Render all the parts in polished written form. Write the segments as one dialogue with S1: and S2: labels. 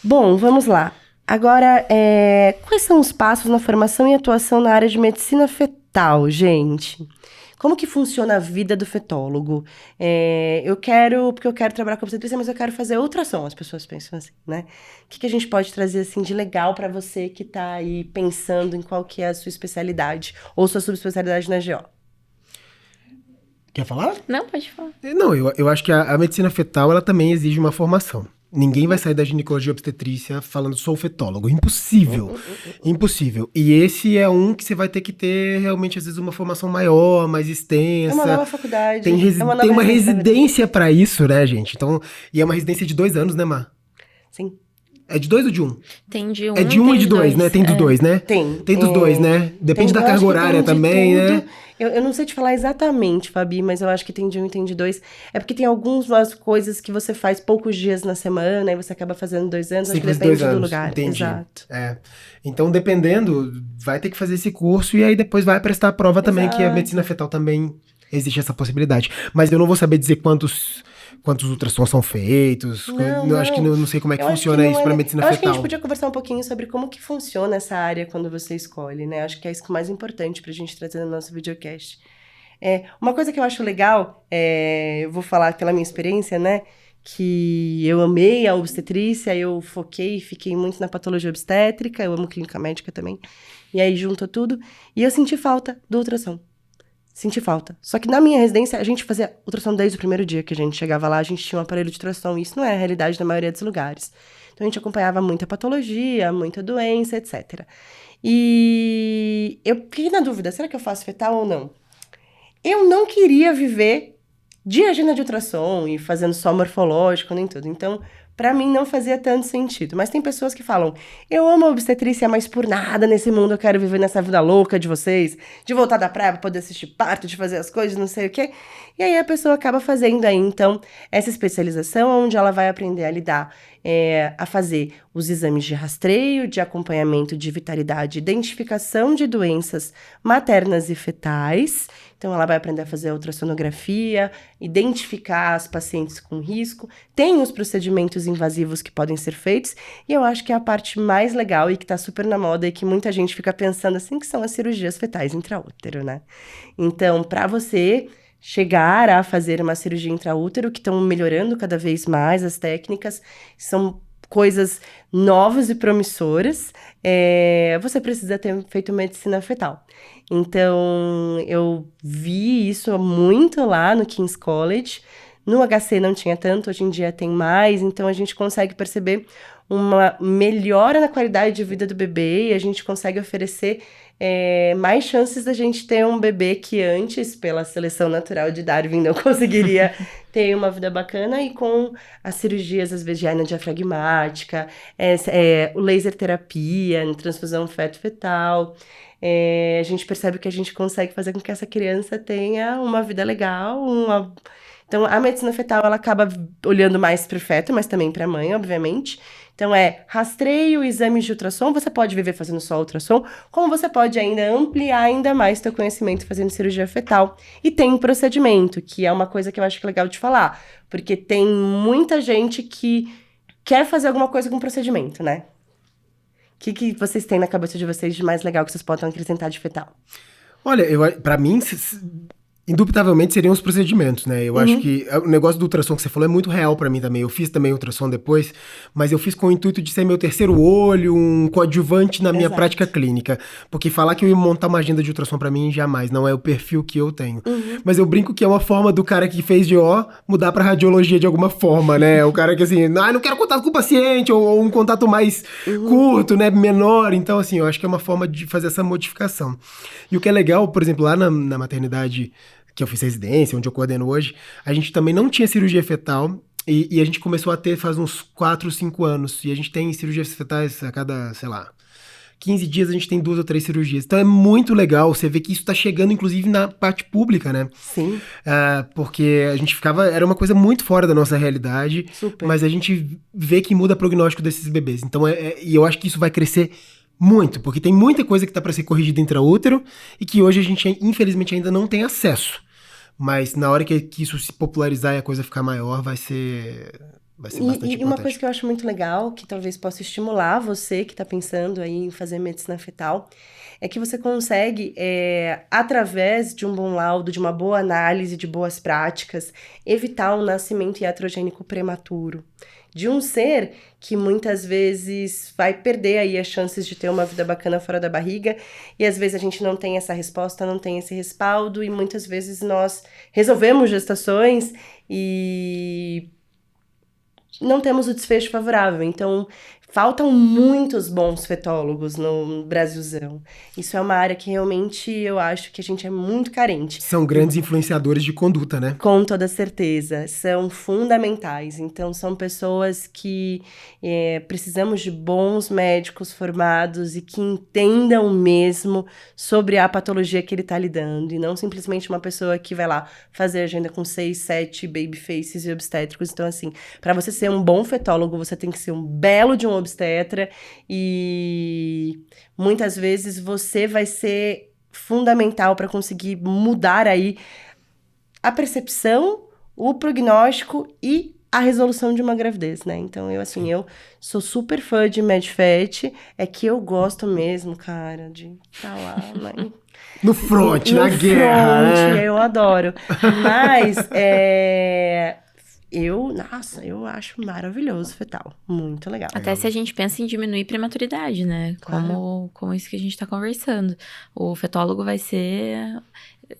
S1: Bom, vamos lá. Agora, quais são os passos na formação e atuação na área de medicina fetal, gente? Como que funciona a vida do fetólogo? Porque eu quero trabalhar com obstetrícia, mas eu quero fazer ultrassom, as pessoas pensam assim, né? O que a gente pode trazer, assim, de legal para você que tá aí pensando em qual que é a sua especialidade ou sua subespecialidade na GO?
S2: Quer falar?
S3: Não, pode falar.
S2: Não, eu acho que a medicina fetal, ela também exige uma formação. Ninguém vai sair da ginecologia obstetrícia falando sou fetólogo. Impossível. Impossível. E esse é um que você vai ter que ter realmente, às vezes, uma formação maior, mais
S1: É uma
S2: extensa.
S1: nova faculdade,
S2: Tem,
S1: é uma
S2: tem
S1: nova
S2: uma
S1: residência, na verdade.
S2: residência pra isso, né, gente? Então, e é uma residência de 2 anos, né, Mar?
S1: Sim.
S2: É de 2 ou de 1?
S3: Tem de um
S2: É de
S3: e
S2: 1
S3: tem
S2: e de
S3: de
S2: 2, né?
S3: dois.
S2: Tem dos dois, né?
S1: Tem.
S2: Tem dos dois, né? Depende da
S1: Eu
S2: carga
S1: acho que
S2: horária
S1: tem de
S2: também,
S1: tudo.
S2: né?
S1: Eu não sei te falar exatamente, Fabi, mas eu acho que tem de um e tem de dois. É porque tem algumas coisas que você faz poucos dias na semana, e você acaba fazendo 2 anos, acho que
S2: Simples 2
S1: depende do
S2: anos,
S1: lugar.
S2: entendi.
S1: Exato.
S2: É. Então, dependendo, vai ter que fazer esse curso e aí depois vai prestar a prova também, que a medicina
S1: Exato.
S2: fetal também existe essa possibilidade. Mas eu não vou saber dizer quantos ultrassons são feitos.
S1: Não,
S2: Eu acho que
S1: não.
S2: não sei como é que
S1: Eu acho que
S2: funciona
S1: não
S2: isso
S1: é.
S2: para medicina
S1: Eu acho que a gente
S2: fetal.
S1: podia conversar um pouquinho sobre como que funciona essa área quando você escolhe, né? Acho que é isso que é mais importante pra gente trazer no nosso videocast. Uma coisa que eu acho legal, eu vou falar pela minha experiência, né? Que eu amei a obstetrícia, eu foquei e fiquei muito na patologia obstétrica, eu amo clínica médica também. E aí junta tudo. E eu senti falta do ultrassom. Senti falta. Só que na minha residência, a gente fazia ultrassom desde o primeiro dia que a gente chegava lá, a gente tinha um aparelho de ultrassom. E isso não é a realidade da maioria dos lugares. Então a gente acompanhava muita patologia, muita doença, etc. E eu fiquei na dúvida, será que eu faço fetal ou não? Eu não queria viver de agenda de ultrassom e fazendo só morfológico, nem tudo. Então, pra mim não fazia tanto sentido. Mas tem pessoas que falam: eu amo a obstetrícia, mas por nada nesse mundo eu quero viver nessa vida louca de vocês, de voltar da praia pra poder assistir parto, de fazer as coisas, não sei o quê. E aí a pessoa acaba fazendo aí, então, essa especialização onde ela vai aprender a lidar, a fazer os exames de rastreio, de acompanhamento de vitalidade, identificação de doenças maternas e fetais. Então, ela vai aprender a fazer a ultrassonografia, identificar as pacientes com risco. Tem os procedimentos invasivos que podem ser feitos. E eu acho que é a parte mais legal e que tá super na moda e que muita gente fica pensando assim, que são as cirurgias fetais intraútero, né? Então, para você chegar a fazer uma cirurgia intraútero, que estão melhorando cada vez mais as técnicas, são coisas novas e promissoras, você precisa ter feito medicina fetal. Então, eu vi isso muito lá no King's College. No HC não tinha tanto, hoje em dia tem mais, então a gente consegue perceber uma melhora na qualidade de vida do bebê e a gente consegue oferecer mais chances da gente ter um bebê que antes, pela seleção natural de Darwin, não conseguiria ter uma vida bacana, e com as cirurgias, às vezes, de hernia diafragmática, o laser terapia, transfusão feto-fetal, a gente percebe que a gente consegue fazer com que essa criança tenha uma vida legal, Então, a medicina fetal, ela acaba olhando mais para o feto, mas também para a mãe, obviamente. Então, rastreio, exames de ultrassom, você pode viver fazendo só ultrassom, como você pode ainda ampliar ainda mais seu conhecimento fazendo cirurgia fetal. E tem um procedimento, que é uma coisa que eu acho legal de falar, porque tem muita gente que quer fazer alguma coisa com procedimento, né? O que vocês têm na cabeça de vocês de mais legal que vocês podem acrescentar de fetal?
S2: Olha, pra mim, indubitavelmente seriam os procedimentos, né? Eu acho que o negócio do ultrassom que você falou é muito real pra mim também. Eu fiz também ultrassom depois, mas eu fiz com o intuito de ser meu terceiro olho, um coadjuvante na minha
S1: Exato.
S2: prática clínica. Porque falar que eu ia montar uma agenda de ultrassom pra mim, jamais. Não é o perfil que eu tenho. Mas eu brinco que é uma forma do cara que fez de mudar pra radiologia de alguma forma, né? O cara que assim, não quero contato com o paciente, ou um contato mais curto, né? Menor. Então, assim, eu acho que é uma forma de fazer essa modificação. E o que é legal, por exemplo, lá na maternidade que eu fiz residência, onde eu coordeno hoje, a gente também não tinha cirurgia fetal, e a gente começou a ter faz uns 4, 5 anos, e a gente tem cirurgias fetais a cada, sei lá, 15 dias a gente tem 2 ou 3 cirurgias. Então é muito legal você ver que isso tá chegando, inclusive, na parte pública, né?
S1: Sim.
S2: Porque a gente era uma coisa muito fora da nossa realidade,
S1: Super.
S2: mas a gente vê que muda o prognóstico desses bebês. Então, e eu acho que isso vai crescer muito, porque tem muita coisa que tá para ser corrigida intraútero e que hoje a gente, infelizmente, ainda não tem acesso. Mas na hora que isso se popularizar e a coisa ficar maior, vai ser vai ser bastante importante.
S1: E uma coisa que eu acho muito legal, que talvez possa estimular você que está pensando aí em fazer medicina fetal, é que você consegue, através de um bom laudo, de uma boa análise, de boas práticas, evitar um nascimento iatrogênico prematuro. De um ser que muitas vezes vai perder aí as chances de ter uma vida bacana fora da barriga, e às vezes a gente não tem essa resposta, não tem esse respaldo, e muitas vezes nós resolvemos gestações e não temos o desfecho favorável. Então, faltam muitos bons fetólogos no Brasilzão. Isso é uma área que realmente eu acho que a gente é muito carente.
S2: São grandes influenciadores de conduta, né?
S1: Com toda certeza, são fundamentais. Então, são pessoas que precisamos de bons médicos formados e que entendam mesmo sobre a patologia que ele está lidando. E não simplesmente uma pessoa que vai lá fazer agenda com 6, 7 babyfaces e obstétricos. Então, assim, para você ser um bom fetólogo, você tem que ser um belo de um obstetra. E muitas vezes você vai ser fundamental para conseguir mudar aí a percepção, o prognóstico e a resolução de uma gravidez, né? Então, eu sou super fã de MedFet, é que eu gosto mesmo, cara, de estar lá, né?
S2: No front, na guerra, né?
S1: Eu adoro. Mas, eu acho maravilhoso fetal. Muito legal.
S3: Até se a gente pensa em diminuir prematuridade, né?
S1: Claro.
S3: Como isso que a gente tá conversando. O fetólogo vai ser...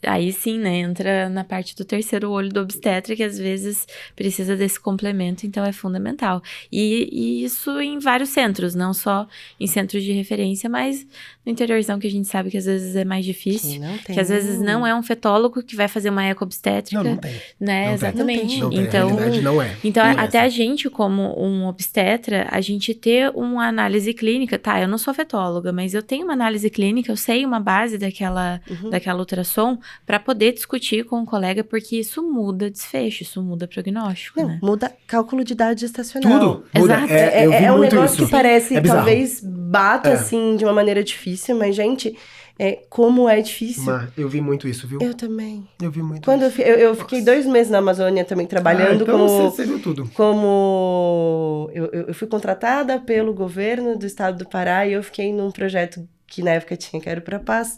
S3: Aí sim, né? Entra na parte do terceiro olho do obstetra, que às vezes precisa desse complemento, então é fundamental. E isso em vários centros, não só em centros de referência, mas no interiorzão, que a gente sabe que às vezes é mais difícil. Que às vezes não é um fetólogo que vai fazer uma eco-obstétrica.
S2: Não tem.
S3: Né?
S2: Não
S3: exatamente.
S2: Não tem.
S3: Então,
S2: a realidade não é.
S3: Então,
S2: não
S3: até
S2: essa.
S3: a gente, como um obstetra, a gente ter uma análise clínica, tá, eu não sou fetóloga, mas eu tenho uma análise clínica, eu sei uma base daquela ultrassom, para poder discutir com o colega, porque isso muda desfecho, isso muda prognóstico,
S1: Não,
S3: né?
S1: muda cálculo de idade gestacional.
S2: Tudo muda.
S3: Exato.
S2: Eu vi
S1: É um
S2: muito
S1: negócio
S2: isso.
S1: que parece,
S2: bizarro.
S1: talvez, bata, assim, de uma maneira difícil, mas, gente, como é difícil.
S2: Eu vi muito isso, viu?
S1: Eu também.
S2: Eu vi muito
S1: Quando
S2: isso.
S1: eu fiquei 2 meses na Amazônia também trabalhando
S2: então
S1: como...
S2: Você viu tudo.
S1: Eu fui contratada pelo governo do estado do Pará e eu fiquei num projeto que na época tinha Quero Pra Paz.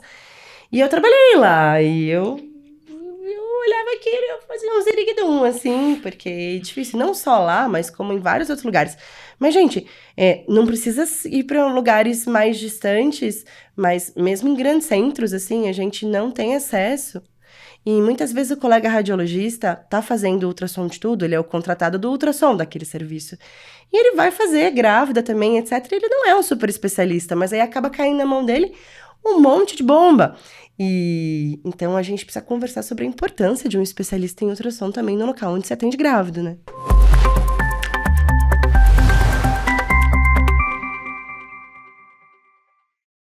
S1: E eu trabalhei lá e eu olhava aquilo e eu fazia um ziriguidum, assim, porque é difícil, não só lá, mas como em vários outros lugares. Mas, gente, não precisa ir para lugares mais distantes, mas mesmo em grandes centros, assim, a gente não tem acesso. E muitas vezes o colega radiologista tá fazendo ultrassom de tudo, ele é o contratado do ultrassom daquele serviço. E ele vai fazer grávida também, etc. Ele não é um super especialista, mas aí acaba caindo na mão dele um monte de bomba. E então a gente precisa conversar sobre a importância de um especialista em ultrassom também no local onde se atende grávida, né?